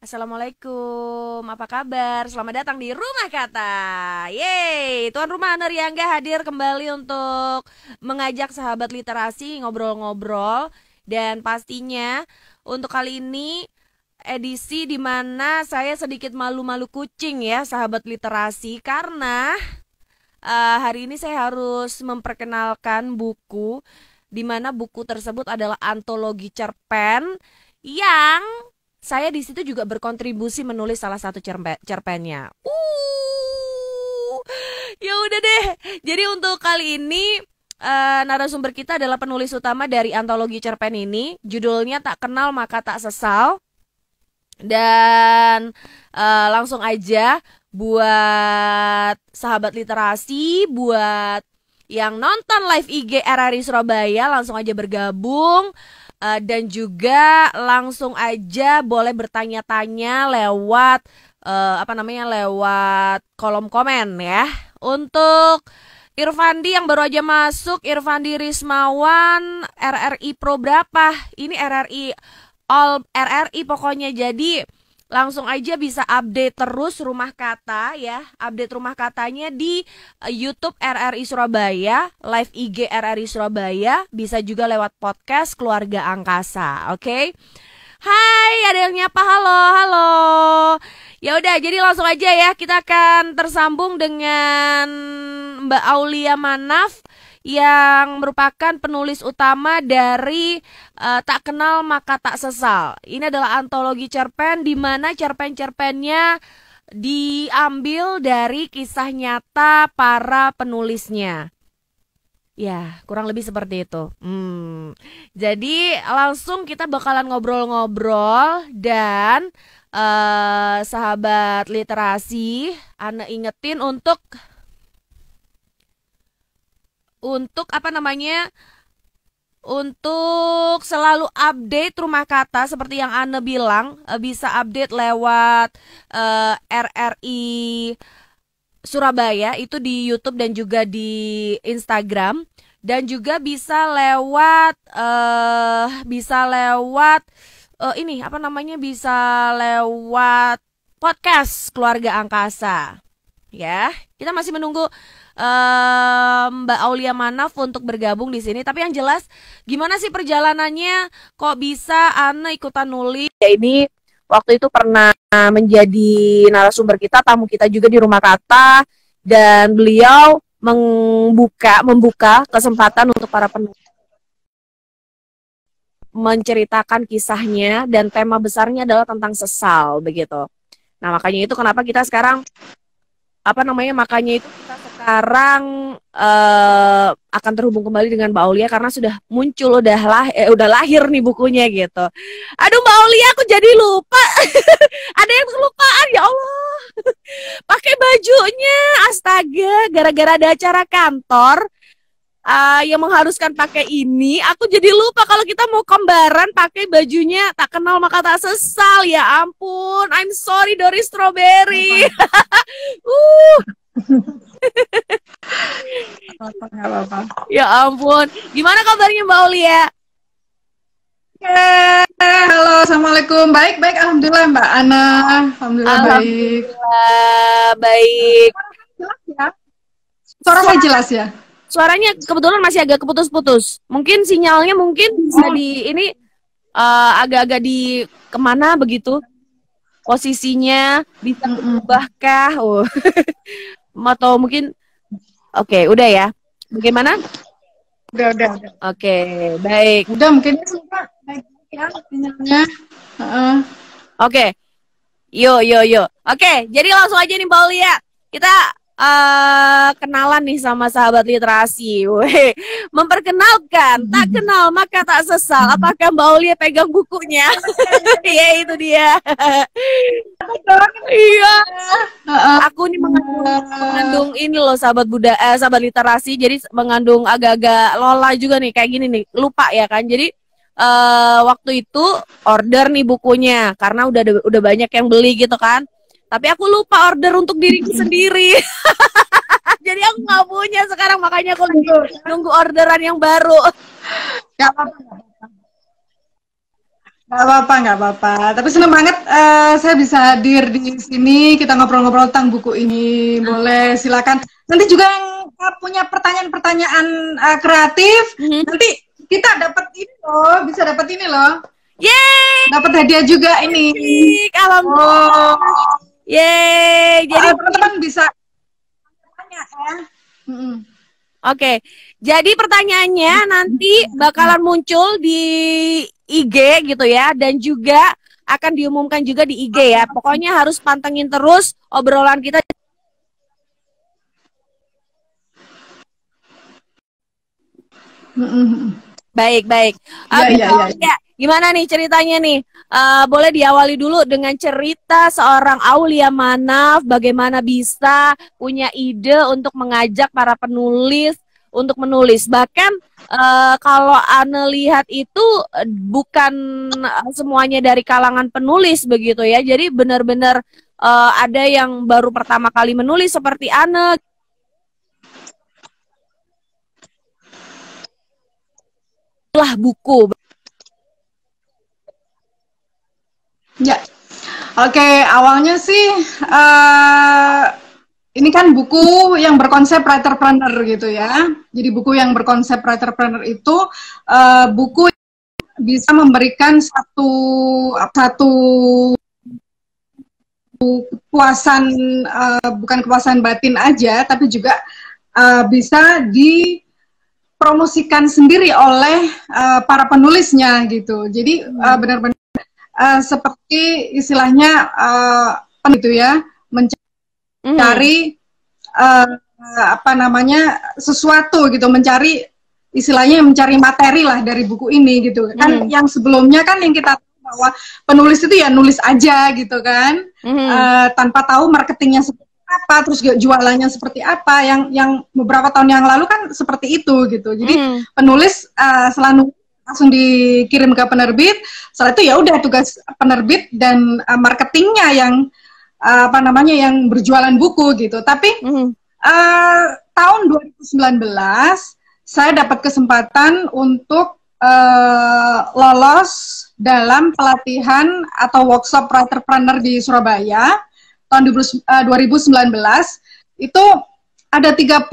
Assalamualaikum, apa kabar? Selamat datang di Rumah Kata. Yeay, tuan rumah Ana Riyangga hadir kembali untuk mengajak sahabat literasi ngobrol-ngobrol. Dan pastinya untuk kali ini edisi di mana saya sedikit malu-malu kucing ya sahabat literasi. Karena hari ini saya harus memperkenalkan buku di mana buku tersebut adalah antologi cerpen yang saya di situ juga berkontribusi menulis salah satu cerpennya. Ya udah deh. Jadi untuk kali ini narasumber kita adalah penulis utama dari antologi cerpen ini. Judulnya Tak Kenal Maka Tak Sesal. Dan langsung aja buat sahabat literasi, buat yang nonton live IG RRI Surabaya langsung aja bergabung. Dan juga langsung aja boleh bertanya-tanya lewat lewat kolom komen ya. Untuk Irfandi yang baru aja masuk, Irfandi Rismawan, RRI Pro berapa? Ini RRI All RRI pokoknya. Jadi langsung aja bisa update terus Rumah Kata ya. Update Rumah Katanya di YouTube RRI Surabaya, live IG RRI Surabaya, bisa juga lewat podcast Keluarga Angkasa. Oke. Hai, ada yang nyapa. Halo, halo. Ya udah, jadi langsung aja ya, kita akan tersambung dengan Mbak Aulia Manaf yang merupakan penulis utama dari Tak Kenal Maka Tak Sesal. Ini adalah antologi cerpen di mana cerpen-cerpennya diambil dari kisah nyata para penulisnya. Ya, kurang lebih seperti itu. Jadi langsung kita bakalan ngobrol-ngobrol dan sahabat literasi, Ana ingetin untuk untuk selalu update Rumah Kata seperti yang Ana bilang, bisa update lewat RRI Surabaya itu di YouTube dan juga di Instagram, dan juga bisa lewat bisa lewat podcast Keluarga Angkasa. Ya, kita masih menunggu Mbak Aulia Manaf untuk bergabung di sini. Tapi yang jelas, gimana sih perjalanannya? Kok bisa Ana ikutan nulis? Ya ini waktu itu pernah menjadi narasumber kita, tamu kita juga di Rumah Kata, dan beliau membuka kesempatan untuk para penulis menceritakan kisahnya, dan tema besarnya adalah tentang sesal begitu. Nah, makanya itu kenapa kita sekarang makanya itu kita sekarang akan terhubung kembali dengan Mbak Aulia karena sudah muncul, udah lahir nih bukunya gitu. Aduh Mbak Aulia, aku jadi lupa. Ada yang kelupaan, ya Allah. Pakai bajunya, astaga, gara-gara ada acara kantor yang mengharuskan pakai ini, aku jadi lupa kalau kita mau kembaran pakai bajunya Tak Kenal Maka Tak Sesal. Ya ampun, I'm sorry Doris Strawberry. Nggak apa-apa. Ya ampun, gimana kabarnya Mbak Aulia? Halo, assalamualaikum. Baik, alhamdulillah Mbak Ana. Alhamdulillah baik. Alhamdulillah baik. Jelas ya? Suara saya jelas ya? Suaranya kebetulan masih agak keputus-putus. Mungkin sinyalnya bisa di ini agak-agak di kemana begitu? Posisinya bisa berubahkah? Atau mungkin oke, udah ya. Bagaimana? Udah. Oke, baik. Udah mungkin suka baik ya sinyalnya. Oke. Yo. Oke, jadi langsung aja nih Mbak Aulia. Kita kenalan nih sama sahabat literasi. Memperkenalkan, Tak Kenal Maka Tak Sesal. Apakah Mbak Aulia pegang bukunya? Ya itu dia. Iya. Aku nih mengandung ini loh sahabat literasi. Jadi mengandung agak-agak lola juga nih, kayak gini nih. Lupa ya kan. Jadi waktu itu order nih bukunya karena udah banyak yang beli gitu kan. Tapi aku lupa order untuk diriku sendiri. Jadi aku nggak punya sekarang, makanya aku lagi nunggu orderan yang baru. Gak apa-apa. Nggak apa-apa, nggak apa-apa. Tapi senang banget saya bisa hadir di sini. Kita ngobrol-ngobrol tentang buku ini. Boleh, silakan. Nanti juga yang punya pertanyaan-pertanyaan kreatif, nanti kita dapat ini loh, bisa dapat ini loh. Yeay! Dapat hadiah juga ini. Alhamdulillah. Oh. Yeay! Jadi teman-teman bisa tanya ya. Oke, jadi pertanyaannya nanti bakalan muncul di IG gitu ya, dan juga akan diumumkan juga di IG ya. Pokoknya harus pantengin terus obrolan kita. Baik. Ya. Gimana nih ceritanya nih? Boleh diawali dulu dengan cerita seorang Aulia Manaf, bagaimana bisa punya ide untuk mengajak para penulis untuk menulis. Bahkan kalau Ane lihat itu bukan semuanya dari kalangan penulis begitu ya. Jadi benar-benar ada yang baru pertama kali menulis seperti Ane. Lah buku. Ya, oke. Awalnya sih ini kan buku yang berkonsep writerpreneur gitu ya. Jadi buku yang berkonsep writerpreneur itu buku bisa memberikan satu kepuasan, bukan kepuasan batin aja, tapi juga bisa dipromosikan sendiri oleh para penulisnya gitu. Jadi benar-benar seperti istilahnya gitu ya, mencari sesuatu gitu, mencari materi lah dari buku ini gitu kan. Yang sebelumnya kan yang kita tahu bahwa penulis itu ya nulis aja gitu kan, tanpa tahu marketingnya seperti apa, terus jualannya seperti apa. Yang beberapa tahun yang lalu kan seperti itu gitu. Jadi penulis selalu langsung dikirim ke penerbit. Setelah itu ya udah tugas penerbit dan marketingnya yang yang berjualan buku gitu. Tapi tahun 2019 saya dapat kesempatan untuk lolos dalam pelatihan atau workshop writerpreneur di Surabaya tahun 2019. Itu ada 30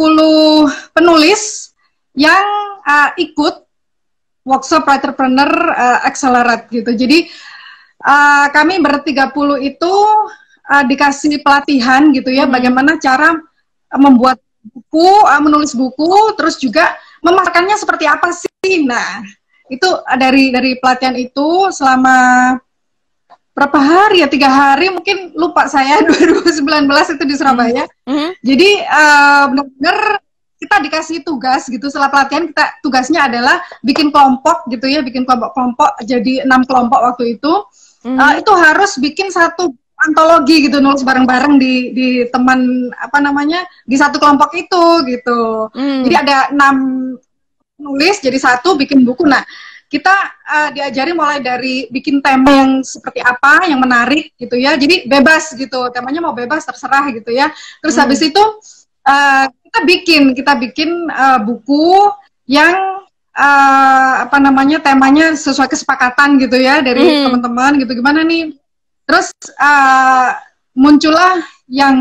penulis yang ikut workshop writerpreneur Accelerate gitu. Jadi kami ber-30 itu dikasih pelatihan gitu ya, bagaimana cara membuat buku, menulis buku, terus juga memasarkannya seperti apa sih. Nah, itu dari pelatihan itu selama berapa hari ya, 3 hari mungkin, lupa saya, 2019 itu di Surabaya. Jadi benar-benar kita dikasih tugas gitu. Setelah pelatihan tugasnya adalah bikin kelompok gitu ya, bikin kelompok jadi 6 kelompok waktu itu. Itu harus bikin satu antologi gitu, nulis bareng-bareng di teman di satu kelompok itu gitu. Jadi ada 6 nulis jadi satu bikin buku. Nah, kita diajari mulai dari bikin tema yang seperti apa, yang menarik gitu ya. Jadi bebas gitu, temanya mau bebas terserah gitu ya. Terus habis itu kita bikin buku yang temanya sesuai kesepakatan gitu ya dari teman-teman gitu. Gimana nih? Terus muncullah yang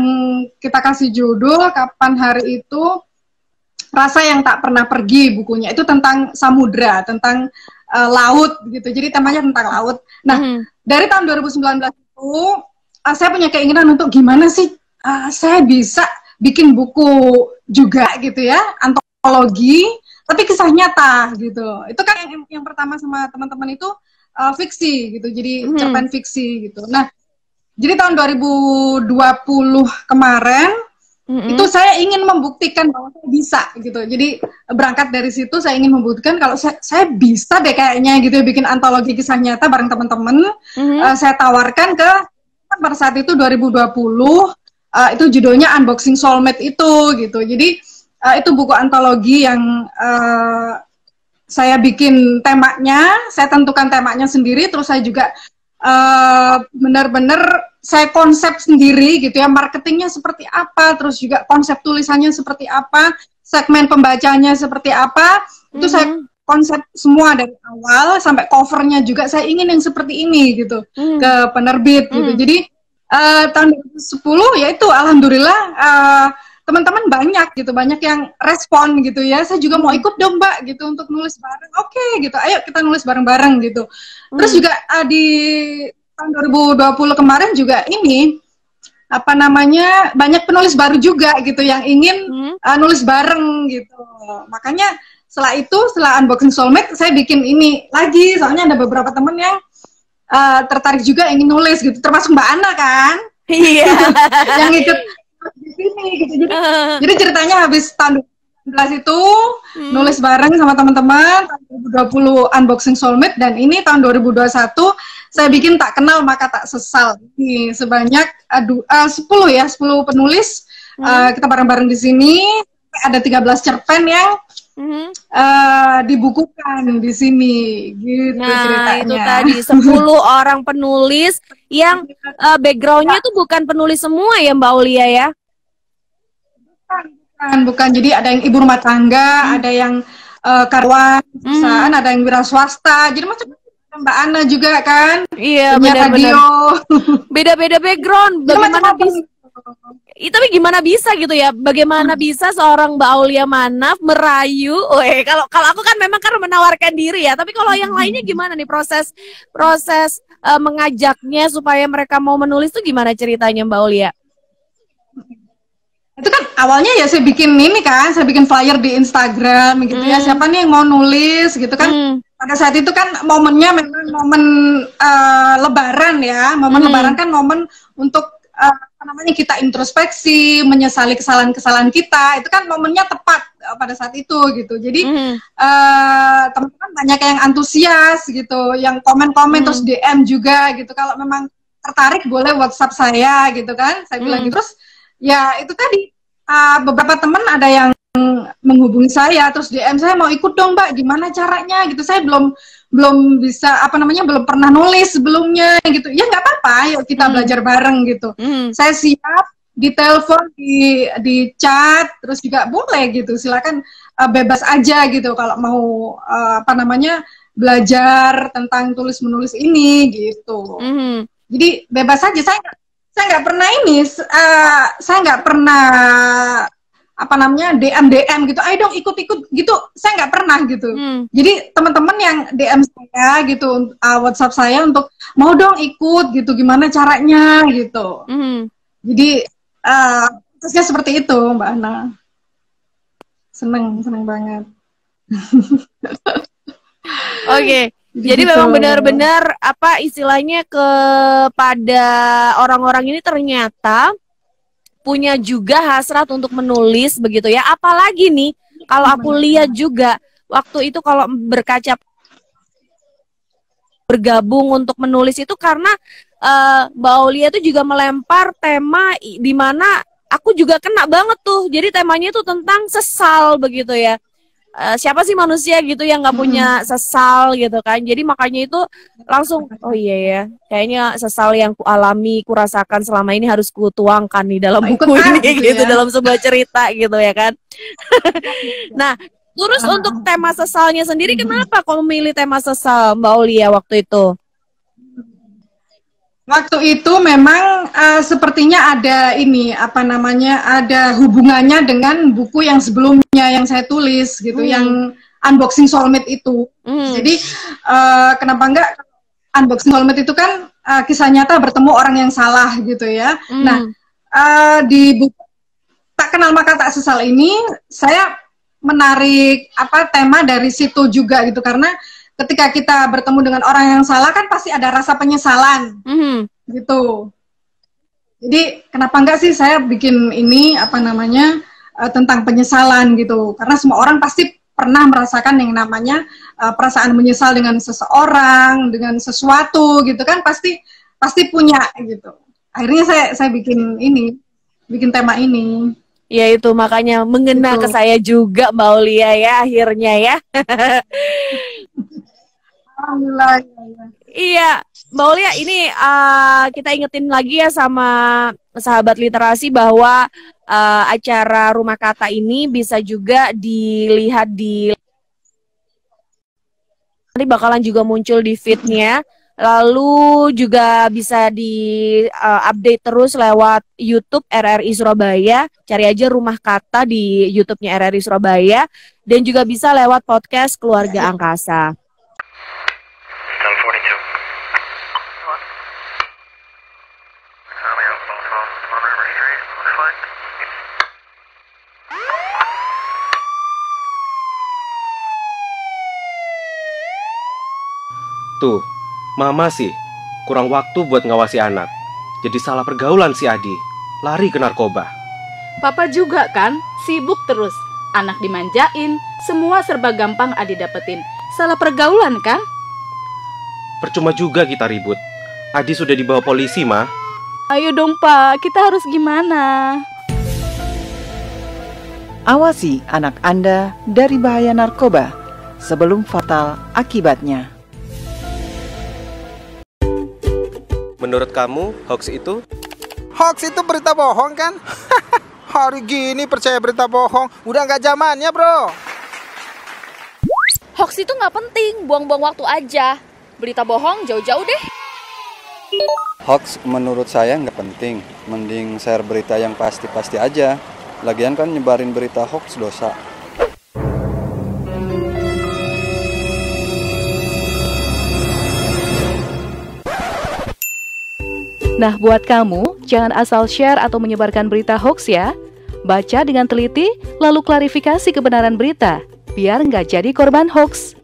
kita kasih judul Kapan Hari Itu Rasa Yang Tak Pernah Pergi. Bukunya itu tentang samudra, tentang laut gitu. Jadi temanya tentang laut. Nah, dari tahun 2019 itu saya punya keinginan untuk gimana sih saya bisa bikin buku juga gitu ya, antologi, tapi kisah nyata gitu. Itu kan yang pertama sama teman-teman itu fiksi gitu, jadi cerpen fiksi gitu. Nah, jadi tahun 2020 kemarin itu saya ingin membuktikan bahwa saya bisa gitu. Jadi berangkat dari situ saya ingin membuktikan kalau saya bisa deh kayaknya gitu ya, bikin antologi kisah nyata bareng teman-teman. Saya tawarkan pada saat itu 2020. Itu judulnya Unboxing Soulmate itu gitu. Jadi itu buku antologi yang saya bikin temanya, saya tentukan temanya sendiri, terus saya juga benar-benar saya konsep sendiri gitu ya, marketingnya seperti apa, terus juga konsep tulisannya seperti apa, segmen pembacanya seperti apa, itu saya konsep semua dari awal sampai covernya juga saya ingin yang seperti ini gitu ke penerbit gitu. Jadi tahun 2010 ya itu alhamdulillah teman-teman banyak gitu, banyak yang respon gitu ya. Saya juga mau ikut dong Mbak gitu untuk nulis bareng. Oke gitu, ayo kita nulis bareng-bareng gitu. Terus juga di tahun 2020 kemarin juga ini apa namanya banyak penulis baru juga gitu yang ingin nulis bareng gitu. Makanya setelah unboxing soulmate saya bikin ini lagi, soalnya ada beberapa temen yang tertarik juga ingin nulis gitu, termasuk Mbak Ana kan. Iya. Yang ikut di sini gitu. Jadi ceritanya habis tahun 2019 itu nulis bareng sama teman-teman, tahun 2020 unboxing soulmate, dan ini tahun 2021 saya bikin tak kenal maka tak sesal. Ini sebanyak 10 penulis kita bareng-bareng di sini. Ada 13 cerpen yang dibukukan di sini gitu. Nah, ceritanya. itu tadi 10 orang penulis yang backgroundnya tuh bukan penulis semua ya Mbak Aulia ya? Bukan. Jadi ada yang ibu rumah tangga, ada yang karyawan perusahaan, ada yang wira swasta. Jadi macam Mbak Ana juga kan? Iya, benar-benar. Beda-beda background. Bagaimana bisa? Tapi gimana bisa gitu ya? Bagaimana bisa seorang Mbak Aulia Manaf merayu? Kalau aku kan memang karena menawarkan diri ya. Tapi kalau yang lainnya gimana nih proses mengajaknya supaya mereka mau menulis tuh gimana ceritanya Mbak Aulia? Itu kan awalnya ya saya bikin ini kan, saya bikin flyer di Instagram gitu ya. Siapa nih yang mau nulis gitu kan? Pada saat itu kan momennya memang momen Lebaran ya. Momen Lebaran kan momen untuk kita introspeksi, menyesali kesalahan-kesalahan kita. Itu kan momennya tepat pada saat itu gitu. Jadi teman-teman banyak yang antusias gitu, yang komen-komen terus DM juga gitu. Kalau memang tertarik boleh WhatsApp saya gitu kan. Saya bilang gitu. Terus ya itu tadi beberapa teman ada yang menghubungi saya terus DM saya, mau ikut dong Mbak, gimana caranya gitu. Saya belum bisa belum pernah nulis sebelumnya gitu. Ya nggak apa-apa, yuk kita belajar bareng gitu. Saya siap, di telepon, di chat, terus juga boleh gitu. Silakan bebas aja gitu kalau mau belajar tentang tulis menulis ini gitu. Jadi bebas aja. Saya nggak pernah saya nggak pernah DM gitu, ayo dong ikut gitu, saya nggak pernah gitu. Jadi teman-teman yang DM saya gitu, WhatsApp saya untuk mau dong ikut gitu, gimana caranya gitu. Jadi prosesnya seperti itu Mbak Ana. Seneng banget. Oke. Jadi memang benar-benar istilahnya kepada orang-orang ini ternyata punya juga hasrat untuk menulis begitu ya. Apalagi nih kalau aku lihat juga waktu itu kalau berkaca bergabung untuk menulis itu karena Mbak Aulia itu juga melempar tema di mana aku juga kena banget tuh. Jadi temanya itu tentang sesal begitu ya. Siapa sih manusia gitu yang nggak punya sesal gitu kan. Jadi makanya itu langsung, oh iya ya, kayaknya sesal yang ku alami, ku rasakan selama ini harus ku tuangkan di dalam buku ini gitu ya. Dalam sebuah cerita gitu ya kan. Nah, terus untuk tema sesalnya sendiri, kenapa kau memilih tema sesal Mbak Aulia waktu itu? Waktu itu memang sepertinya ada ada hubungannya dengan buku yang sebelumnya yang saya tulis gitu, yang unboxing soulmate itu. Jadi kenapa enggak, unboxing soulmate itu kan kisah nyata bertemu orang yang salah gitu ya. Nah, di buku Tak Kenal Maka Tak Sesal ini saya menarik tema dari situ juga gitu, karena ketika kita bertemu dengan orang yang salah kan pasti ada rasa penyesalan gitu. Jadi kenapa enggak sih saya bikin ini tentang penyesalan gitu, karena semua orang pasti pernah merasakan yang namanya perasaan menyesal dengan seseorang, dengan sesuatu gitu kan, pasti punya gitu. Akhirnya saya bikin tema ini. Ya itu makanya mengena ke saya juga Mbak Aulia ya akhirnya ya. Alhamdulillah. Iya, Mbak Aulia ini kita ingetin lagi ya sama sahabat literasi bahwa acara Rumah Kata ini bisa juga dilihat di nanti bakalan juga muncul di feed-nya. Lalu juga bisa di update terus lewat YouTube RRI Surabaya. Cari aja Rumah Kata di YouTube-nya RRI Surabaya. Dan juga bisa lewat podcast Keluarga Angkasa. Tuh, Mama sih kurang waktu buat ngawasi anak. Jadi salah pergaulan si Adi, lari ke narkoba. Papa juga kan, sibuk terus. Anak dimanjain, semua serba gampang Adi dapetin. Salah pergaulan kan? Percuma juga kita ribut. Adi sudah dibawa polisi, Ma. Ayo dong Pak, kita harus gimana? Awasi anak Anda dari bahaya narkoba sebelum fatal akibatnya. Menurut kamu, hoax itu? Hoax itu berita bohong kan? Hari gini percaya berita bohong, udah nggak zamannya bro. Hoax itu nggak penting, buang-buang waktu aja. Berita bohong jauh-jauh deh. Hoax menurut saya nggak penting, mending share berita yang pasti-pasti aja. Lagian kan nyebarin berita hoax dosa. Nah, buat kamu, jangan asal share atau menyebarkan berita hoax ya. Baca dengan teliti, lalu klarifikasi kebenaran berita, biar nggak jadi korban hoax.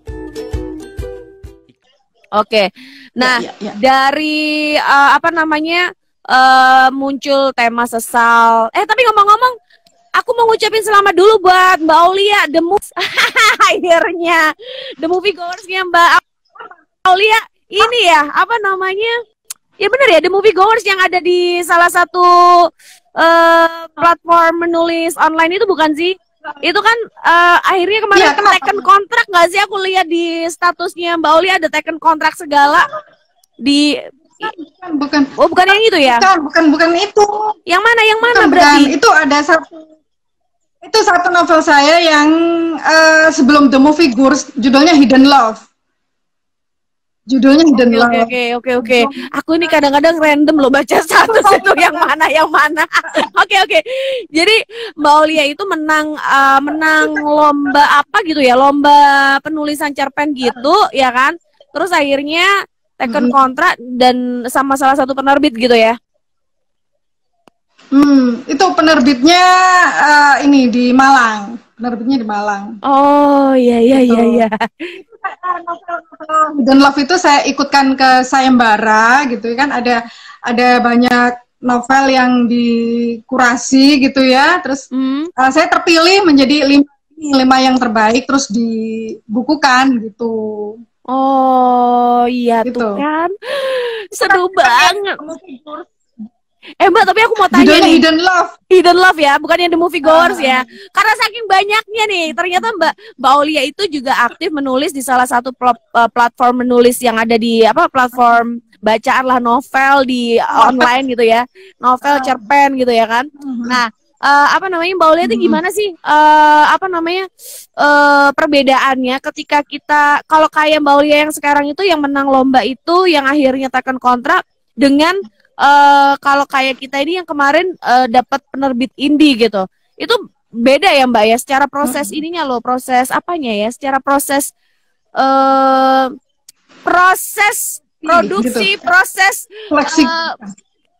Oke, nah dari muncul tema sesal. Tapi ngomong-ngomong, aku mau ngucapin selamat dulu buat Mbak Aulia, akhirnya the movie goers-nya Mbak Aulia ini ya, ya benar ya, the movie goers yang ada di salah satu platform menulis online itu bukan sih? Itu kan akhirnya kemarin teken kontrak nggak sih? Aku lihat di statusnya Mbak Aulia ada teken kontrak segala di. Bukan. Oh, bukan yang itu ya? Bukan itu. Yang mana bukan, berarti? Itu ada satu novel saya yang sebelum the movie goers, judulnya Hidden Love. Oke. Aku ini kadang-kadang random loh baca status itu yang mana. Oke. Jadi Mbak Aulia itu menang lomba apa gitu ya? Lomba penulisan cerpen gitu, ya kan? Terus akhirnya teken kontrak dan sama salah satu penerbit gitu ya? Itu penerbitnya ini di Malang. Penerbitnya di Malang. Oh, iya. Hidden Love itu saya ikutkan ke sayembara gitu kan, ada banyak novel yang dikurasi gitu ya, terus saya terpilih menjadi 5 yang terbaik terus dibukukan gitu. Oh iya gitu. Tuh kan seru banget. Mbak, tapi aku mau tanya judulnya nih. Hidden Love ya, bukan yang The Movie Goers ya. Karena saking banyaknya nih, ternyata Mbak Aulia itu juga aktif menulis di salah satu platform menulis yang ada di platform bacaan lah, novel di online gitu ya. Novel cerpen gitu ya kan. Nah, Mbak Aulia itu gimana sih perbedaannya ketika kita, kalau kayak Mbak Aulia yang sekarang itu yang menang lomba itu yang akhirnya teken kontrak dengan kalau kayak kita ini yang kemarin dapat penerbit indie gitu, itu beda ya Mbak ya, secara proses ininya loh, proses apanya ya, secara proses produksi, proses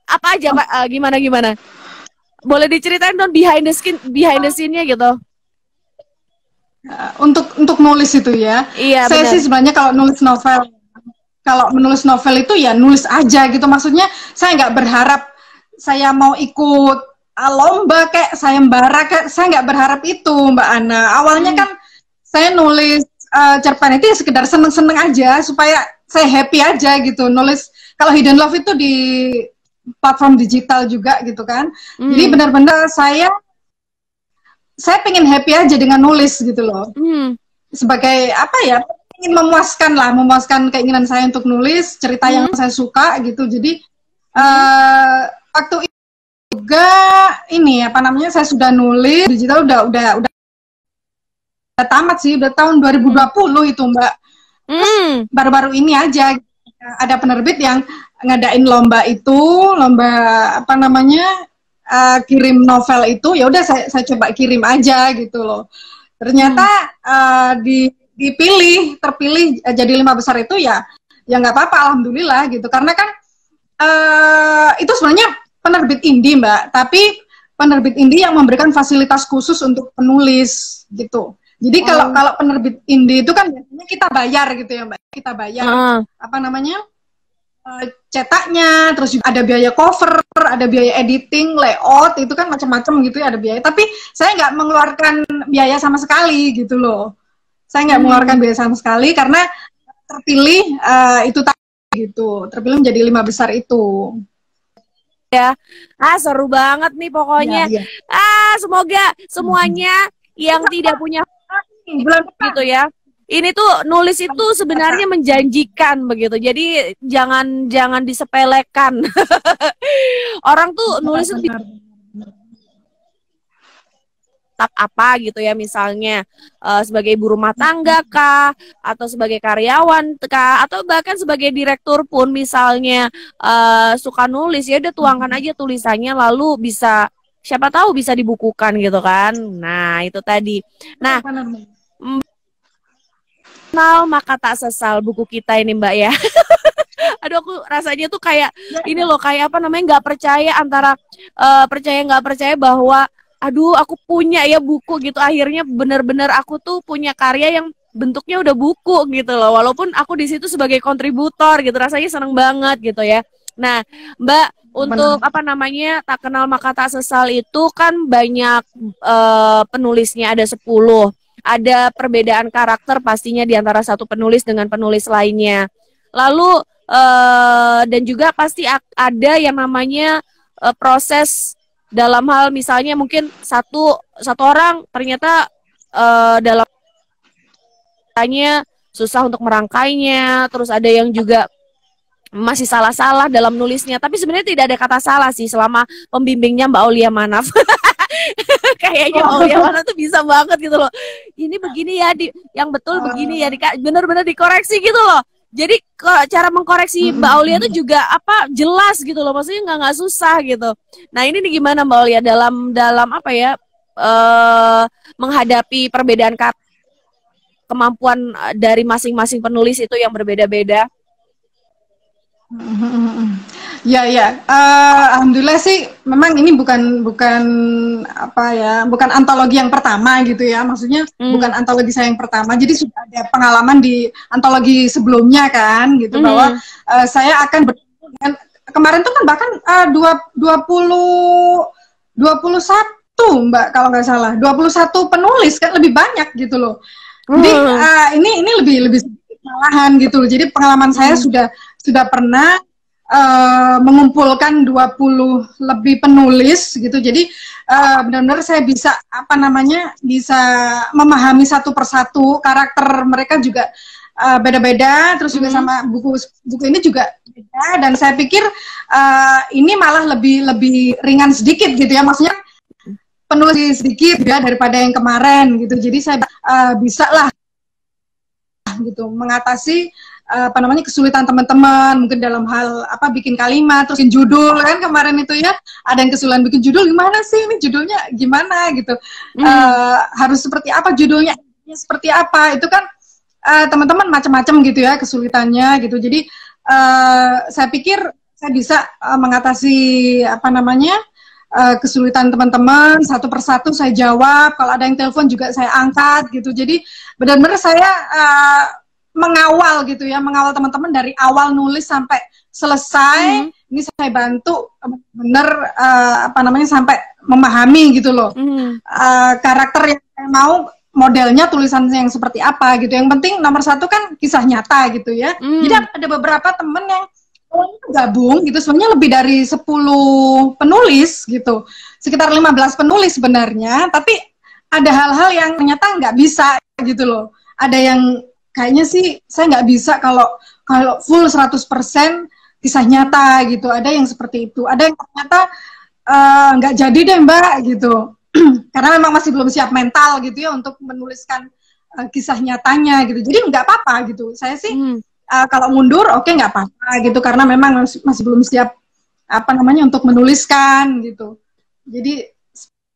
apa aja Mbak, gimana? Boleh diceritain dong behind the scene-nya gitu. Untuk nulis itu ya. Iya, saya sih sebenarnya kalau menulis novel itu ya nulis aja gitu, maksudnya saya nggak berharap saya mau ikut lomba kayak sayembara, kayak saya nggak berharap itu Mbak Ana. Awalnya kan saya nulis cerpen itu ya sekedar seneng-seneng aja supaya saya happy aja gitu. Nulis kalau Hidden Love itu di platform digital juga gitu kan. Jadi benar-benar saya pengen happy aja dengan nulis gitu loh. Sebagai apa ya, ingin memuaskan keinginan saya untuk nulis cerita yang saya suka gitu. Jadi waktu itu juga ini saya sudah nulis digital udah tamat sih, udah tahun 2020 itu Mbak. Baru-baru ini aja ada penerbit yang ngadain lomba itu, lomba apa namanya, kirim novel itu, ya udah saya coba kirim aja gitu loh. Ternyata terpilih jadi 5 besar itu ya nggak apa-apa, alhamdulillah gitu. Karena kan itu sebenarnya penerbit indie Mbak, tapi penerbit indie yang memberikan fasilitas khusus untuk penulis gitu. Jadi kalau penerbit indie itu kan biasanya kita bayar gitu ya Mbak, kita bayar apa namanya, cetaknya, terus juga ada biaya cover, ada biaya editing, layout, itu kan macam-macam gitu ya, ada biaya. Tapi saya nggak mengeluarkan biaya sama sekali gitu loh. Saya nggak mengeluarkan biaya sama sekali karena terpilih itu gitu, terpilih menjadi 5 besar itu. Ya, seru banget nih pokoknya. Ya. Semoga semuanya yang tidak punya gitu ya. Ini tuh nulis itu sebenarnya menjanjikan begitu. Jadi jangan disepelekan. Orang tuh nulis itu apa gitu ya, misalnya sebagai ibu rumah tangga kah, atau sebagai karyawan kah, atau bahkan sebagai direktur pun misalnya suka nulis, ya udah tuangkan aja tulisannya, lalu bisa, siapa tahu bisa dibukukan gitu kan. Nah itu tadi. Nah, kenal maka tak sesal buku kita ini Mbak ya. Aduh, aku rasanya tuh kayak ini loh, kayak apa namanya, nggak percaya, antara percaya nggak percaya bahwa aduh aku punya ya buku gitu. Akhirnya bener-bener aku tuh punya karya yang bentuknya udah buku gitu loh, walaupun aku di situ sebagai kontributor gitu. Rasanya seneng banget gitu ya. Nah Mbak, untuk apa namanya, Tak Kenal Maka Tak Sesal itu kan banyak penulisnya, ada 10. Ada perbedaan karakter pastinya di antara satu penulis dengan penulis lainnya. Lalu dan juga pasti ada yang namanya proses dalam hal, misalnya mungkin satu orang ternyata dalam tanya susah untuk merangkainya, terus ada yang juga masih salah-salah dalam nulisnya. Tapi sebenarnya tidak ada kata salah sih selama pembimbingnya Mbak Aulia Manaf. Kayaknya Mbak Aulia Manaf tuh bisa banget gitu loh. Ini begini ya, yang betul begini ya, bener-bener dikoreksi gitu loh. Jadi cara mengkoreksi Mbak Aulia itu juga apa, jelas gitu loh, maksudnya nggak susah gitu. Nah ini nih gimana Mbak Aulia dalam apa ya, menghadapi perbedaan kemampuan dari masing-masing penulis itu yang berbeda-beda? Ya, alhamdulillah sih, memang ini bukan apa ya, bukan antologi yang pertama gitu ya, maksudnya bukan antologi saya yang pertama, jadi sudah ada pengalaman di antologi sebelumnya kan gitu, bahwa saya akan dengan kemarin tuh kan bahkan 21 Mbak kalau nggak salah, 21 penulis kan, lebih banyak gitu loh. Jadi ini lebih sedikit malahan gitu. Jadi pengalaman saya sudah pernah mengumpulkan 20 lebih penulis gitu. Jadi benar-benar saya bisa apa namanya, bisa memahami satu persatu karakter mereka juga beda-beda, terus juga sama buku ini juga beda, dan saya pikir ini malah lebih ringan sedikit gitu ya, maksudnya penulis sedikit ya daripada yang kemarin gitu. Jadi saya bisa lah gitu mengatasi apa namanya, kesulitan teman-teman mungkin dalam hal apa, bikin kalimat, terus bikin judul kan. Kemarin itu ya ada yang kesulitan bikin judul, gimana sih ini judulnya gimana gitu, harus seperti apa judulnya, seperti apa, itu kan teman-teman macam-macam gitu ya kesulitannya gitu. Jadi saya pikir saya bisa mengatasi apa namanya, kesulitan teman-teman satu persatu saya jawab. Kalau ada yang telepon juga saya angkat gitu. Jadi benar-benar saya mengawal gitu ya, mengawal teman-teman dari awal nulis sampai selesai. Ini saya bantu benar apa namanya, sampai memahami gitu loh karakter yang saya mau, modelnya tulisan yang seperti apa gitu. Yang penting nomor satu kan kisah nyata gitu ya. Jadi ada beberapa temen yang gabung gitu, sebenarnya lebih dari 10 penulis gitu, sekitar 15 penulis sebenarnya, tapi ada hal-hal yang ternyata nggak bisa gitu loh. Ada yang kayaknya sih saya nggak bisa kalau full 100% kisah nyata gitu, ada yang seperti itu. Ada yang ternyata nggak jadi deh Mbak gitu, karena memang masih belum siap mental gitu ya untuk menuliskan kisah nyatanya gitu. Jadi nggak apa-apa gitu. Saya sih kalau mundur oke, nggak apa-apa gitu, karena memang masih belum siap apa namanya untuk menuliskan gitu. Jadi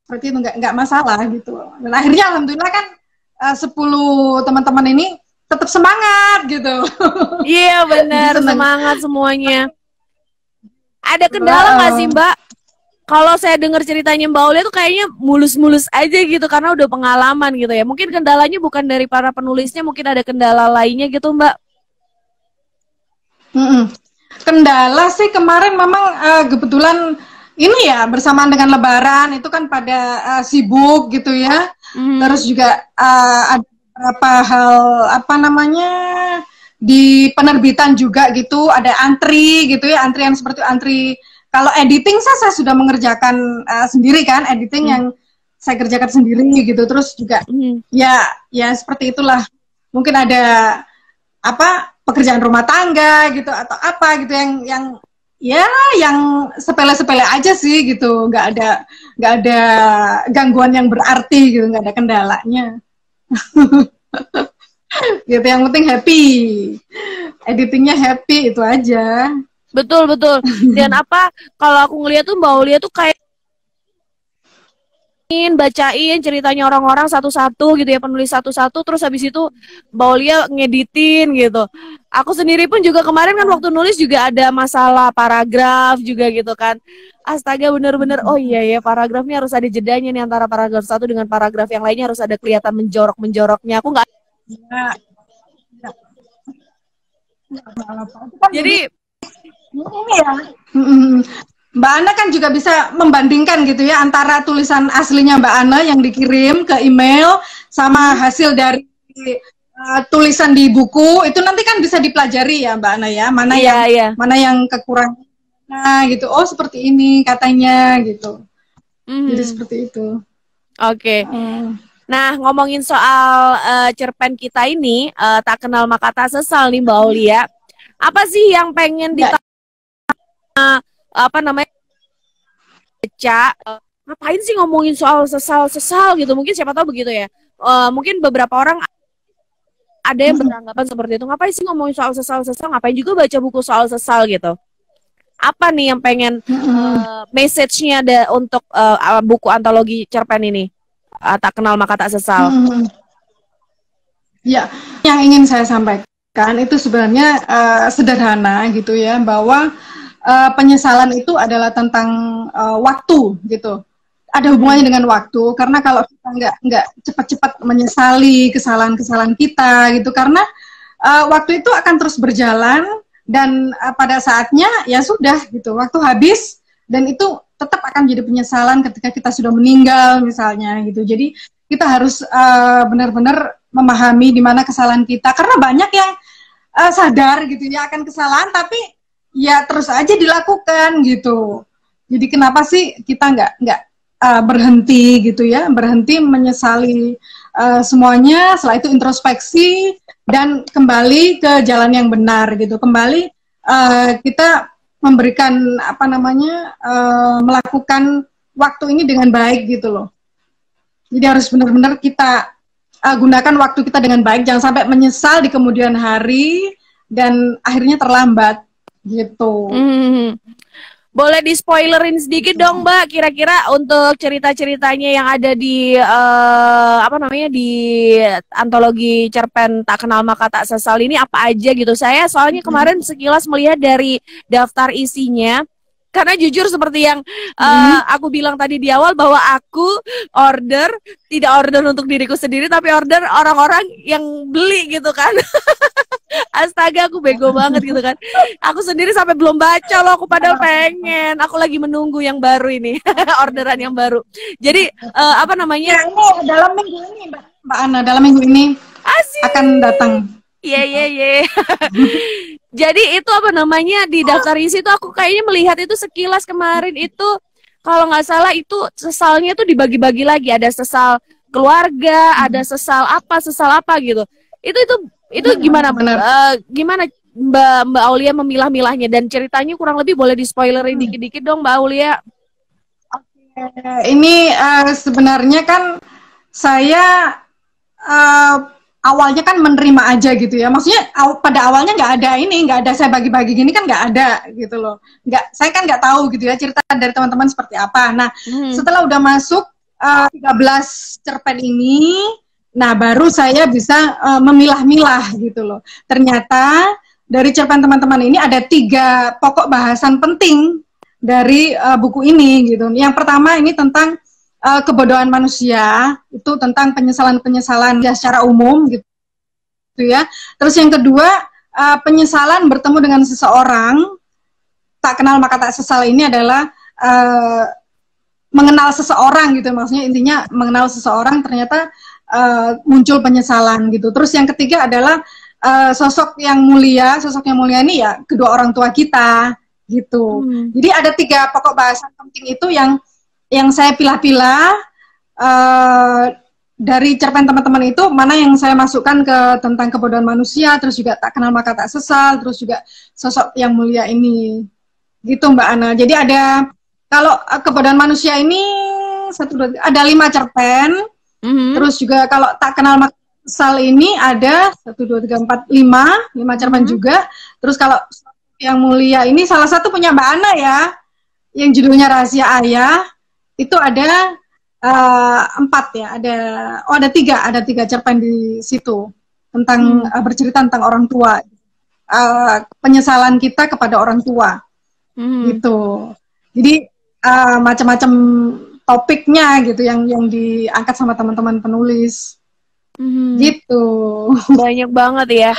seperti itu nggak masalah gitu. Dan akhirnya alhamdulillah kan 10 teman-teman ini tetap semangat gitu. Iya benar, semangat semuanya. Ada kendala nggak sih Mbak? Kalau saya dengar ceritanya Mbak Aulia tuh kayaknya mulus-mulus aja gitu karena udah pengalaman gitu ya. Mungkin kendalanya bukan dari para penulisnya, mungkin ada kendala lainnya gitu Mbak. Kendala sih kemarin memang kebetulan ini ya bersamaan dengan Lebaran itu kan pada sibuk gitu ya. Terus juga ada beberapa hal apa namanya di penerbitan juga gitu, ada antri gitu ya, antrian seperti antri. Kalau editing saya sudah mengerjakan sendiri kan, editing yang saya kerjakan sendiri gitu. Terus juga ya seperti itulah. Mungkin ada apa pekerjaan rumah tangga gitu atau apa gitu yang sepele-sepele aja sih gitu. Nggak ada gangguan yang berarti gitu, nggak ada kendalanya. Gitu, yang penting happy. Editingnya happy itu aja. Betul. Dan apa kalau aku ngeliat tuh Mbak Aulia tuh kayak bacain ceritanya orang-orang satu-satu gitu ya, penulis satu-satu, terus habis itu Mbak Aulia ngeditin gitu. Aku sendiri pun juga kemarin kan waktu nulis juga ada masalah paragraf juga gitu kan. Astaga bener-bener, oh iya ya paragrafnya harus ada jedanya nih antara paragraf satu dengan paragraf yang lainnya, harus ada kelihatan menjorok-menjoroknya. Aku nggak. Jadi ini ya. Mbak Ana kan juga bisa membandingkan gitu ya antara tulisan aslinya Mbak Ana yang dikirim ke email sama hasil dari tulisan di buku. Itu nanti kan bisa dipelajari ya Mbak Ana ya, mana yang kekurangan gitu. Oh seperti ini katanya gitu. Jadi seperti itu. Oke. Nah ngomongin soal cerpen kita ini, tak kenal maka tak sesal nih Mbak Aulia. Apa sih yang pengen apa namanya baca, ngapain sih ngomongin soal sesal gitu, mungkin siapa tahu begitu ya, mungkin beberapa orang ada yang beranggapan seperti itu, ngapain sih ngomongin soal sesal, ngapain juga baca buku soal sesal gitu. Apa nih yang pengen message-nya ada untuk buku antologi cerpen ini, tak kenal maka tak sesal? Ya, yang ingin saya sampaikan itu sebenarnya sederhana gitu ya, bahwa penyesalan itu adalah tentang waktu gitu. Ada hubungannya dengan waktu, karena kalau kita nggak cepat-cepat menyesali kesalahan-kesalahan kita gitu, karena waktu itu akan terus berjalan dan pada saatnya ya sudah gitu, waktu habis dan itu tetap akan jadi penyesalan ketika kita sudah meninggal misalnya gitu. Jadi kita harus benar-benar memahami di mana kesalahan kita, karena banyak yang sadar gitu ya akan kesalahan tapi ya terus aja dilakukan gitu. Jadi kenapa sih kita nggak berhenti gitu ya, berhenti menyesali semuanya, setelah itu introspeksi dan kembali ke jalan yang benar gitu. Kembali kita memberikan apa namanya melakukan waktu ini dengan baik gitu loh. Jadi harus benar-benar kita gunakan waktu kita dengan baik, jangan sampai menyesal di kemudian hari dan akhirnya terlambat. Gitu. Boleh di-spoilerin sedikit dong Mbak, kira-kira untuk cerita-ceritanya yang ada di apa namanya di antologi cerpen Tak Kenal Maka Tak Sesal ini apa aja gitu. Saya soalnya kemarin sekilas melihat dari daftar isinya, karena jujur seperti yang aku bilang tadi di awal, bahwa aku tidak order untuk diriku sendiri, tapi order orang-orang yang beli gitu kan. Astaga, aku bego banget gitu kan. Aku sendiri sampai belum baca loh, aku padahal pengen. Aku lagi menunggu yang baru ini, orderan yang baru. Jadi apa namanya? Ya, ini dalam minggu ini Mbak Ana, dalam minggu ini akan datang. Iya. Jadi itu apa namanya di daftar isi itu aku kayaknya melihat itu sekilas kemarin itu, kalau nggak salah itu sesalnya tuh dibagi-bagi lagi, ada sesal keluarga, ada sesal apa gitu. Itu gimana gimana Mbak Aulia memilah-milahnya, dan ceritanya kurang lebih boleh di-spoilerin dikit-dikit dong Mbak Aulia. Ini sebenarnya kan saya awalnya kan menerima aja gitu ya. Maksudnya pada awalnya nggak ada saya bagi-bagi gini kan nggak ada gitu loh. Saya kan nggak tahu gitu ya cerita dari teman-teman seperti apa. Nah, setelah udah masuk 13 cerpen ini, nah baru saya bisa memilah-milah gitu loh. Ternyata dari cerpen teman-teman ini ada 3 pokok bahasan penting dari buku ini gitu. Yang pertama ini tentang kebodohan manusia, itu tentang penyesalan-penyesalan ya secara umum gitu ya. Terus yang kedua, penyesalan bertemu dengan seseorang, tak kenal maka tak sesal ini adalah mengenal seseorang gitu, maksudnya intinya mengenal seseorang ternyata muncul penyesalan gitu. Terus yang ketiga adalah sosok yang mulia ini ya kedua orang tua kita gitu. Jadi ada 3 pokok bahasan penting itu yang saya pilah-pilah dari cerpen teman-teman itu, mana yang saya masukkan ke tentang kebodohan manusia, terus juga tak kenal maka tak sesal, terus juga sosok yang mulia ini, gitu Mbak Ana. Jadi ada, kalau kebodohan manusia ini ada 5 cerpen, terus juga kalau tak kenal maka tak sesal ini ada 1, 2, 3, 4, 5 cerpen juga. Terus kalau yang mulia ini salah satu punya Mbak Ana ya, yang judulnya Rahasia Ayah. Itu ada 4 ya, ada 3 cerpen di situ tentang bercerita tentang orang tua, penyesalan kita kepada orang tua, gitu. Jadi macam-macam topiknya gitu yang diangkat sama teman-teman penulis, gitu. Banyak banget ya.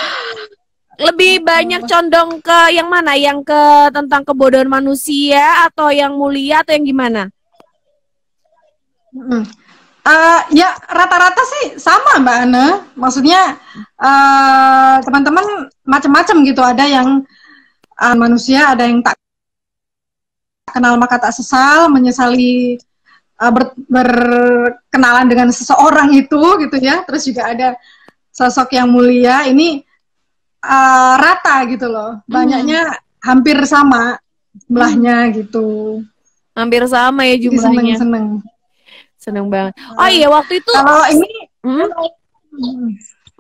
Lebih banyak condong ke yang mana? Yang ke tentang kebodohan manusia atau yang mulia atau yang gimana? Ya rata-rata sih sama Mbak Ana. Maksudnya teman-teman macam-macam gitu. Ada yang manusia, ada yang tak kenal maka tak sesal, menyesali berkenalan dengan seseorang itu gitu ya. Terus juga ada sosok yang mulia. Ini rata gitu loh. Banyaknya hampir sama jumlahnya gitu. Hampir sama ya Jadi jumlahnya. Seneng banget. Oh iya, waktu itu kalau ini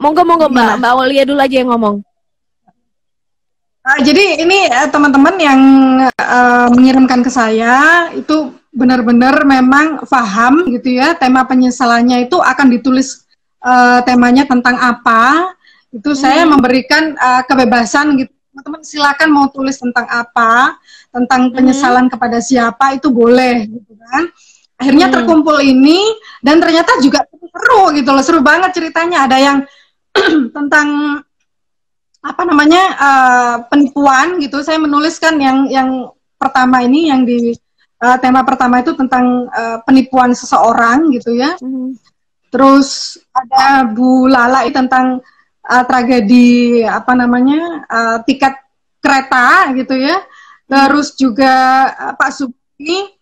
monggo Mbak Aulia dulu aja yang ngomong. Jadi ini teman-teman yang mengirimkan ke saya itu benar-benar memang paham gitu ya, tema penyesalannya itu akan ditulis temanya tentang apa. Itu saya memberikan kebebasan gitu. Teman-teman silakan mau tulis tentang apa, tentang penyesalan kepada siapa itu boleh gitu kan. Akhirnya terkumpul ini dan ternyata juga seru gitu loh, seru banget ceritanya. Ada yang tentang apa namanya penipuan gitu. Saya menuliskan yang pertama ini, yang di tema pertama itu tentang penipuan seseorang gitu ya. Terus ada Bu Lala tentang tragedi apa namanya tiket kereta gitu ya. Terus juga Pak Subhi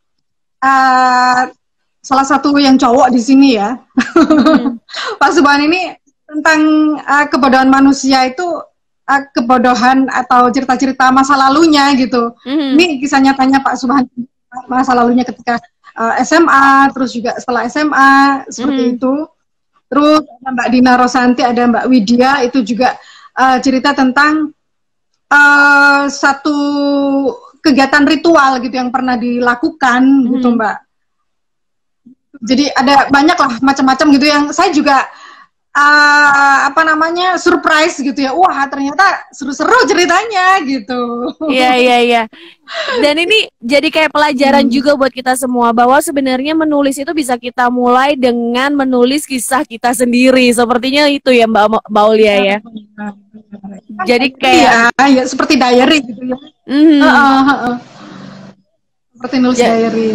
salah satu yang cowok di sini ya. Pak Subhan ini tentang kebodohan manusia itu, kebodohan atau cerita-cerita masa lalunya gitu. Ini kisah nyatanya Pak Subhan masa lalunya ketika SMA, terus juga setelah SMA seperti itu. Terus ada Mbak Dina Rosanti, ada Mbak Widya, itu juga cerita tentang satu kegiatan ritual gitu yang pernah dilakukan gitu Mbak. Jadi ada banyak lah macam-macam gitu yang saya juga apa namanya surprise gitu ya. Wah ternyata seru-seru ceritanya gitu. Iya. Dan ini jadi kayak pelajaran juga buat kita semua bahwa sebenarnya menulis itu bisa kita mulai dengan menulis kisah kita sendiri. Sepertinya itu ya Mbak Aulia ya. Jadi kayak ya seperti diary gitu ya. Seperti nulis diary.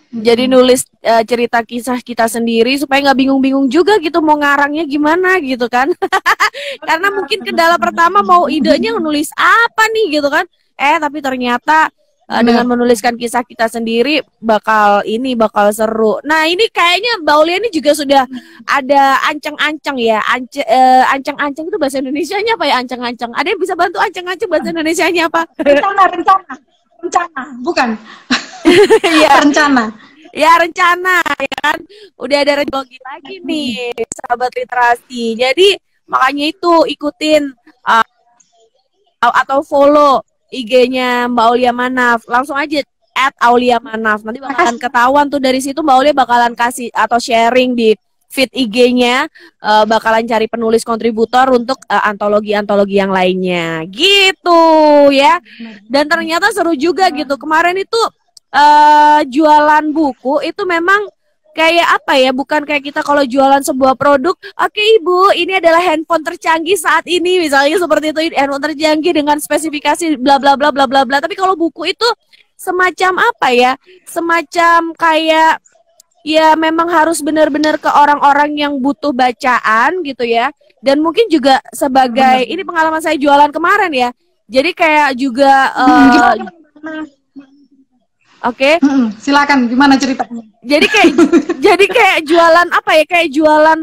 Jadi nulis cerita kisah kita sendiri supaya nggak bingung-bingung juga gitu mau ngarangnya gimana gitu kan. Karena mungkin kendala pertama mau idenya nulis apa nih gitu kan. Tapi ternyata dengan menuliskan kisah kita sendiri bakal seru. Nah ini kayaknya Mbak Aulia ini juga sudah ada ancang-ancang ya. Ancang-ancang itu bahasa Indonesianya apa ya, ancang-ancang? Ada yang bisa bantu ancang-ancang bahasa Indonesianya apa? Rencana, bukan? Ya. Rencana Ya kan. Udah ada rezeki lagi nih sahabat literasi. Jadi Makanya itu ikutin atau follow IG-nya Mbak Aulia Manaf. Langsung aja @aulia_manaf. Nanti bakalan ketahuan tuh, dari situ Mbak Aulia bakalan kasih atau sharing di feed IG-nya, bakalan cari penulis kontributor untuk antologi-antologi yang lainnya. Gitu ya. Dan ternyata seru juga gitu. Kemarin itu jualan buku itu memang kayak apa ya, bukan kayak kita kalau jualan sebuah produk, oke ibu, ini adalah handphone tercanggih saat ini, misalnya seperti itu, handphone tercanggih dengan spesifikasi bla bla bla bla bla bla. Tapi kalau buku itu semacam apa ya, semacam kayak ya memang harus benar-benar ke orang-orang yang butuh bacaan gitu ya. Dan mungkin juga sebagai, ini pengalaman saya jualan kemarin ya, jadi kayak juga Oke. Silakan, gimana ceritanya? Jadi kayak jualan apa ya? Kayak jualan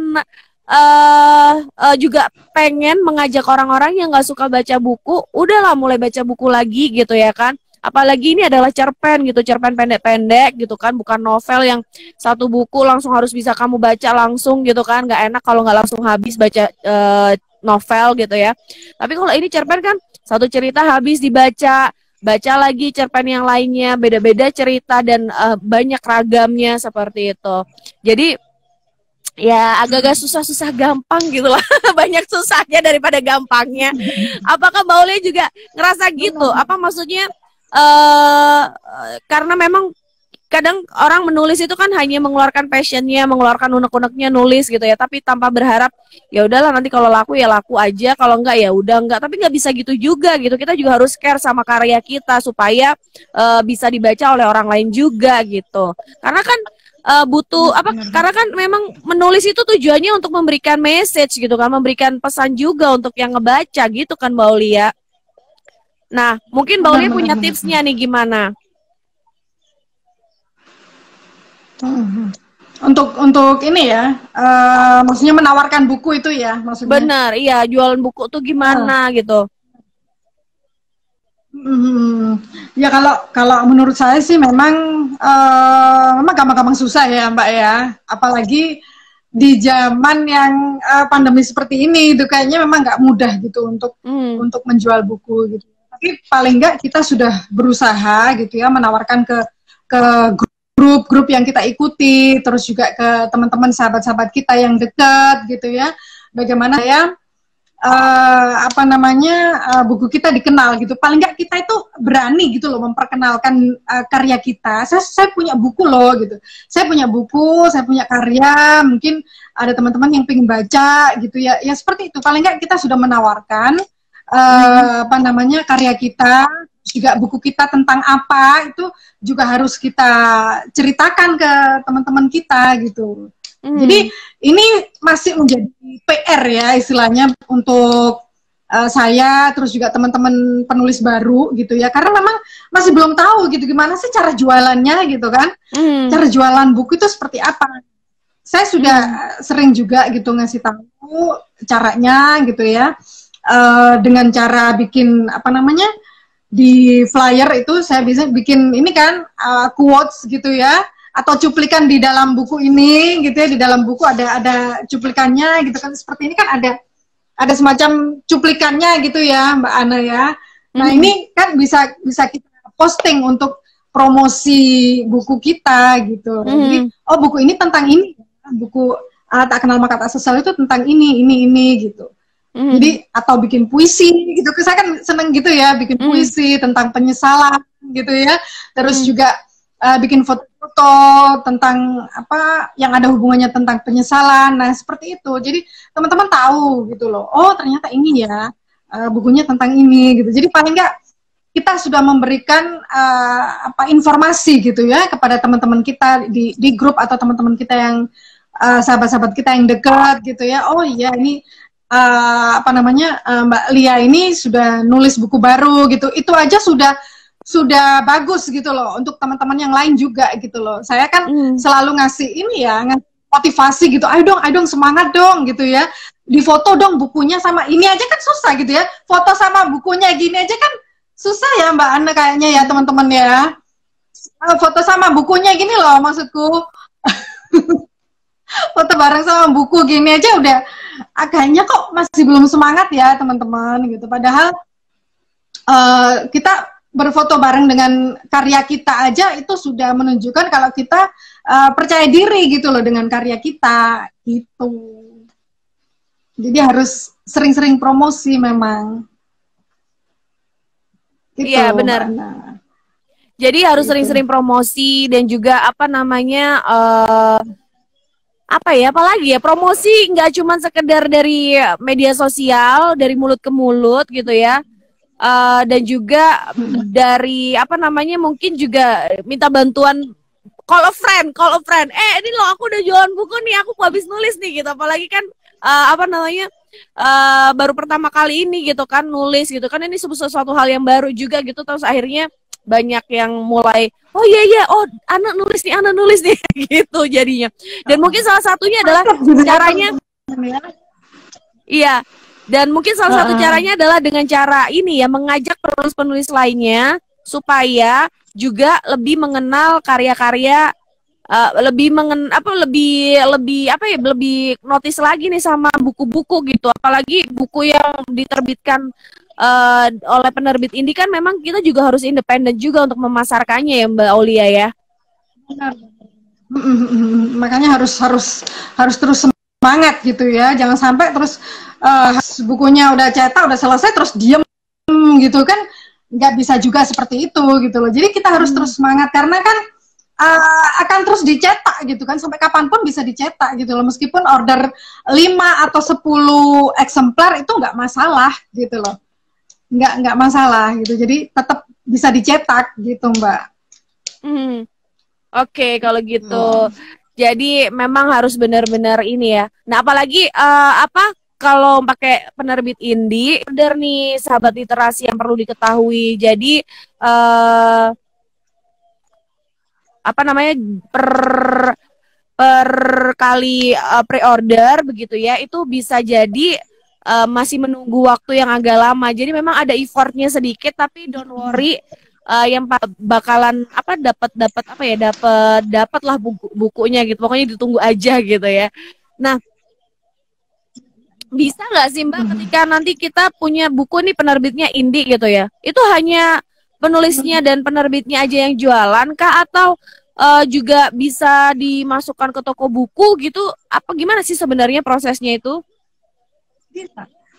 juga pengen mengajak orang-orang yang nggak suka baca buku, udahlah mulai baca buku lagi gitu ya kan? Apalagi ini adalah cerpen gitu, cerpen pendek-pendek gitu kan, bukan novel yang satu buku langsung harus bisa kamu baca langsung gitu kan? Nggak enak kalau nggak langsung habis baca novel gitu ya. Tapi kalau ini cerpen kan satu cerita habis dibaca. Baca lagi cerpen yang lainnya, beda-beda cerita dan banyak ragamnya seperti itu. Jadi ya agak-agak susah-susah gampang gitu lah. Banyak susahnya daripada gampangnya. Apakah Mbak Aulia juga ngerasa gitu? Apa maksudnya karena memang kadang orang menulis itu kan hanya mengeluarkan passionnya, mengeluarkan unek-uneknya nulis gitu ya, tapi tanpa berharap ya udahlah nanti kalau laku ya laku aja, kalau enggak ya udah enggak. Tapi nggak bisa gitu juga gitu. Kita juga harus care sama karya kita supaya bisa dibaca oleh orang lain juga gitu. Karena kan butuh apa? Karena kan memang menulis itu tujuannya untuk memberikan message gitu kan, memberikan pesan juga untuk yang ngebaca gitu kan Mbak Aulia. Nah, mungkin Mbak Aulia punya tipsnya nih gimana? Untuk ini ya, maksudnya menawarkan buku itu ya, maksudnya. Benar, iya, jualan buku tuh gimana gitu? Ya kalau menurut saya sih memang gampang-gampang susah ya Mbak ya, apalagi di zaman yang pandemi seperti ini itu kayaknya memang nggak mudah gitu untuk menjual buku gitu. Tapi paling nggak kita sudah berusaha gitu ya, menawarkan ke grup-grup yang kita ikuti, terus juga ke teman-teman sahabat-sahabat kita yang dekat gitu ya, bagaimana ya buku kita dikenal gitu. Paling nggak kita itu berani gitu loh memperkenalkan karya kita. Saya punya buku loh gitu, saya punya buku, saya punya karya, mungkin ada teman-teman yang pengen baca gitu ya, ya seperti itu. Paling nggak kita sudah menawarkan karya kita, juga buku kita tentang apa itu juga harus kita ceritakan ke teman-teman kita gitu. Jadi ini masih menjadi PR ya istilahnya untuk saya, terus juga teman-teman penulis baru gitu ya, karena memang masih belum tahu gitu gimana sih cara jualannya gitu kan, cara jualan buku itu seperti apa. Saya sudah sering juga gitu ngasih tahu caranya gitu ya, dengan cara bikin di flyer itu saya bisa bikin ini kan quotes gitu ya, atau cuplikan di dalam buku ini gitu ya, di dalam buku ada cuplikannya gitu kan, seperti ini kan ada semacam cuplikannya gitu ya Mbak Ana ya. Nah ini kan bisa kita posting untuk promosi buku kita gitu. Jadi buku ini tentang ini, buku Tak Kenal Maka Tak Sesal itu tentang ini gitu. Jadi atau bikin puisi gitu, saya kan seneng gitu ya bikin puisi tentang penyesalan gitu ya, terus juga bikin foto-foto tentang apa yang ada hubungannya tentang penyesalan. Nah seperti itu, jadi teman-teman tahu gitu loh, oh ternyata ini ya bukunya tentang ini gitu. Jadi paling nggak kita sudah memberikan informasi gitu ya kepada teman-teman kita di grup atau teman-teman kita yang sahabat-sahabat kita yang dekat gitu ya. Oh iya ini Mbak Lia ini sudah nulis buku baru gitu. Itu aja sudah bagus gitu loh untuk teman-teman yang lain juga gitu loh. Saya kan selalu ngasih ini ya, ngasih motivasi gitu. Ayo dong semangat dong gitu ya. Di foto dong bukunya sama ini aja kan susah gitu ya. Foto sama bukunya gini aja kan susah ya Mbak Ana kayaknya ya teman-teman ya. Foto sama bukunya gini loh maksudku. Foto bareng sama buku gini aja udah agaknya kok masih belum semangat ya teman-teman gitu. Padahal kita berfoto bareng dengan karya kita aja itu sudah menunjukkan kalau kita percaya diri gitu loh dengan karya kita gitu. Jadi harus sering-sering promosi memang. Gitu, iya benar. Jadi harus sering-sering promosi dan juga apa namanya apa ya, apalagi ya, promosi nggak cuma sekedar dari media sosial, dari mulut ke mulut gitu ya. Dan juga dari apa namanya, mungkin juga minta bantuan, call a friend. Ini loh aku udah jualan buku nih, aku habis nulis nih gitu. Apalagi kan apa namanya, baru pertama kali ini gitu kan nulis gitu kan, ini sesuatu hal yang baru juga gitu. Terus akhirnya banyak yang mulai, oh iya, oh anak nulis nih gitu jadinya. Dan mungkin salah satunya adalah caranya, iya. Dan mungkin salah satu caranya adalah dengan cara ini ya, mengajak penulis-penulis lainnya supaya juga lebih mengenal karya-karya, lebih notice lagi nih sama buku-buku gitu. Apalagi buku yang diterbitkan oleh penerbit indie kan memang kita juga harus independen juga untuk memasarkannya ya Mbak Aulia ya. Benar. Makanya harus terus semangat gitu ya, jangan sampai terus bukunya udah cetak, udah selesai terus diem gitu kan, nggak bisa juga seperti itu gitu loh. Jadi kita harus terus semangat karena kan akan terus dicetak gitu kan, sampai kapanpun bisa dicetak gitu loh, meskipun order 5 atau 10 eksemplar itu nggak masalah gitu loh, nggak masalah gitu, jadi tetap bisa dicetak gitu Mbak. Oke, kalau gitu. Jadi memang harus benar-benar ini ya. Nah, apalagi kalau pakai penerbit indie, order nih sahabat literasi yang perlu diketahui. Jadi apa namanya, per kali pre-order begitu ya, itu bisa jadi masih menunggu waktu yang agak lama. Jadi memang ada effortnya sedikit, tapi don't worry. Yang bakalan dapat lah bukunya gitu, pokoknya ditunggu aja gitu ya. Nah, bisa nggak sih Mbak, ketika nanti kita punya buku nih penerbitnya indie gitu ya, itu hanya penulisnya dan penerbitnya aja yang jualan kah, atau juga bisa dimasukkan ke toko buku gitu? Apa gimana sih sebenarnya prosesnya itu?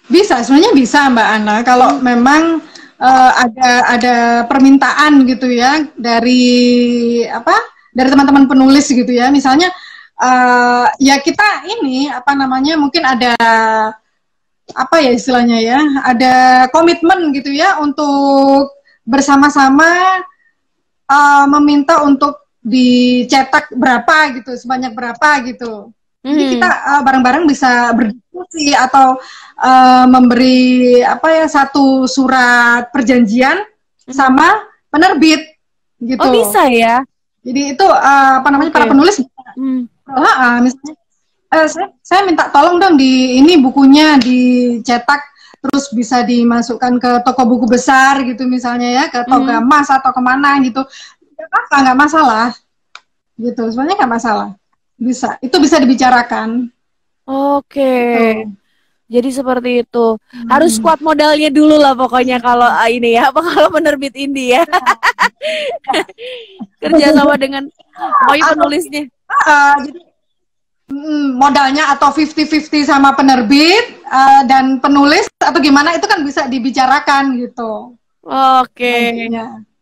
Bisa sebenarnya bisa Mbak Ana, kalau memang ada permintaan gitu ya dari teman-teman penulis gitu ya, misalnya ya kita ini mungkin ada istilahnya ya, ada komitmen gitu ya untuk bersama-sama meminta untuk dicetak berapa gitu, sebanyak berapa gitu. Jadi kita bareng-bareng bisa berdiskusi atau memberi satu surat perjanjian sama penerbit gitu. Oh bisa ya. Jadi itu para penulis misalnya saya minta tolong dong ini bukunya dicetak terus bisa dimasukkan ke toko buku besar gitu misalnya ya, ke Toga Mas atau kemana gitu. Nggak masalah gitu, sebenarnya nggak masalah. Itu bisa dibicarakan. Oke. Gitu. Jadi seperti itu. Harus kuat modalnya dulu lah pokoknya kalau ini ya, kalau penerbit indie ya. Kerja sama dengan penulisnya. Jadi modalnya atau 50-50 sama penerbit dan penulis atau gimana itu kan bisa dibicarakan gitu. Oke.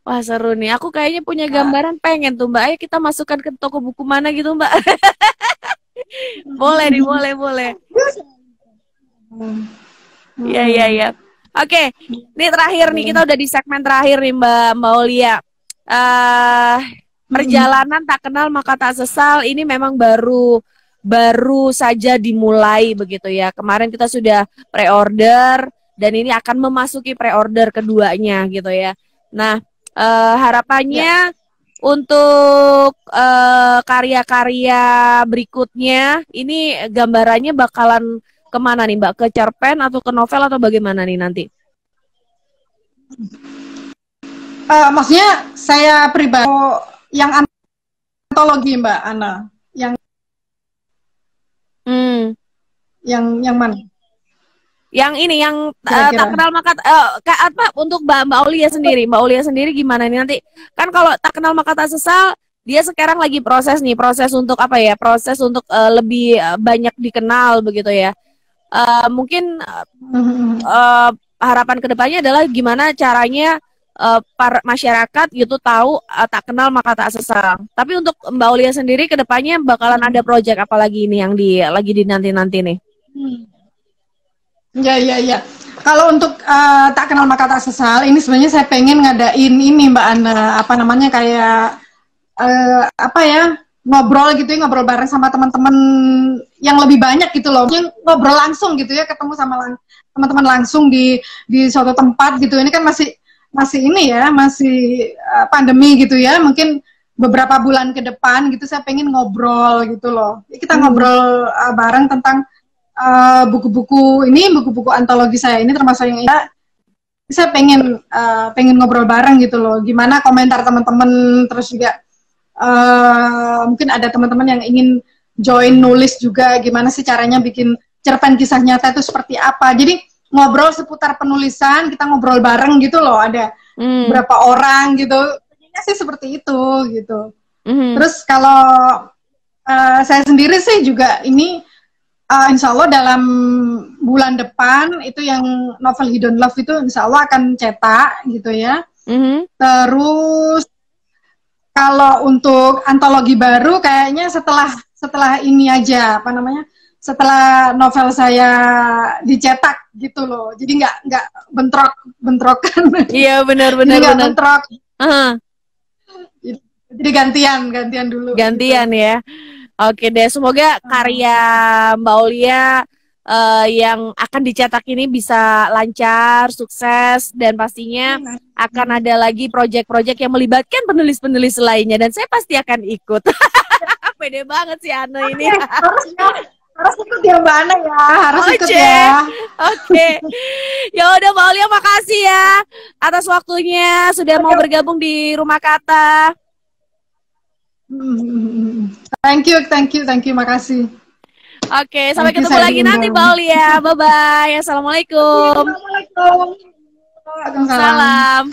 Wah seru nih, aku kayaknya punya gambaran, pengen tuh Mbak, ayo kita masukkan ke toko buku mana gitu Mbak. Boleh nih, boleh. Iya. Oke, ini terakhir nih, kita udah di segmen terakhir nih Mbak Aulia. Perjalanan tak kenal maka tak sesal, ini memang baru saja dimulai begitu ya. Kemarin kita sudah pre-order, dan ini akan memasuki pre-order keduanya gitu ya. Nah, harapannya untuk karya-karya berikutnya ini gambarannya bakalan kemana nih Mbak? Ke cerpen atau ke novel atau bagaimana nih nanti? Maksudnya saya pribadi yang antologi Mbak Ana, yang Yang mana? Yang ini, yang Kira-kira. tak kenal maka apa untuk Mbak Aulia sendiri? Mbak Aulia sendiri gimana nih nanti? Kan kalau tak kenal maka tak sesal, dia sekarang lagi proses nih, proses untuk apa ya? Proses untuk lebih banyak dikenal begitu ya. Mungkin harapan kedepannya adalah gimana caranya para masyarakat gitu tahu tak kenal maka tak sesal. Tapi untuk Mbak Aulia sendiri kedepannya bakalan ada project apa lagi ini yang lagi dinanti-nanti nih? Ya. Kalau untuk tak kenal maka tak sesal, ini sebenarnya saya pengen ngadain ini Mbak Ana, apa namanya kayak apa ya, ngobrol gitu ya, ngobrol bareng sama teman-teman yang lebih banyak gitu loh, yang ngobrol langsung gitu ya, ketemu sama teman-teman langsung di suatu tempat gitu. Ini kan masih ini ya, masih pandemi gitu ya, mungkin beberapa bulan ke depan gitu saya pengen ngobrol gitu loh. Kita ngobrol bareng tentang buku-buku antologi saya ini, termasuk yang ini. Saya pengen ngobrol bareng gitu loh, gimana komentar teman-teman, terus juga mungkin ada teman-teman yang ingin join nulis juga, gimana sih caranya bikin cerpen kisah nyata itu seperti apa. Jadi ngobrol seputar penulisan, kita ngobrol bareng gitu loh, ada berapa orang gitu, kayaknya sih seperti itu gitu. Terus kalau saya sendiri sih juga ini insya Allah dalam bulan depan itu yang novel Hidden Love itu insya Allah akan cetak gitu ya. Terus kalau untuk antologi baru kayaknya setelah ini aja, apa namanya, setelah novel saya dicetak gitu loh. Jadi nggak bentrokan. Iya benar. Nggak bentrok. Jadi gantian dulu. Gantian gitu. Ya. Oke deh, semoga karya Mbak Aulia yang akan dicetak ini bisa lancar, sukses, dan pastinya akan ada lagi proyek-proyek yang melibatkan penulis-penulis lainnya, dan saya pasti akan ikut. Pede banget sih Ana ini. Harus ikut ya Mbak Ana ya, harus ikut ya. Oke. Ya udah Mbak Aulia, makasih ya atas waktunya sudah mau bergabung di Rumah Kata. Thank you, makasih. Oke, sampai ketemu lagi nanti Mbak Aulia. Bye-bye. Assalamualaikum. Assalamualaikum. Salam.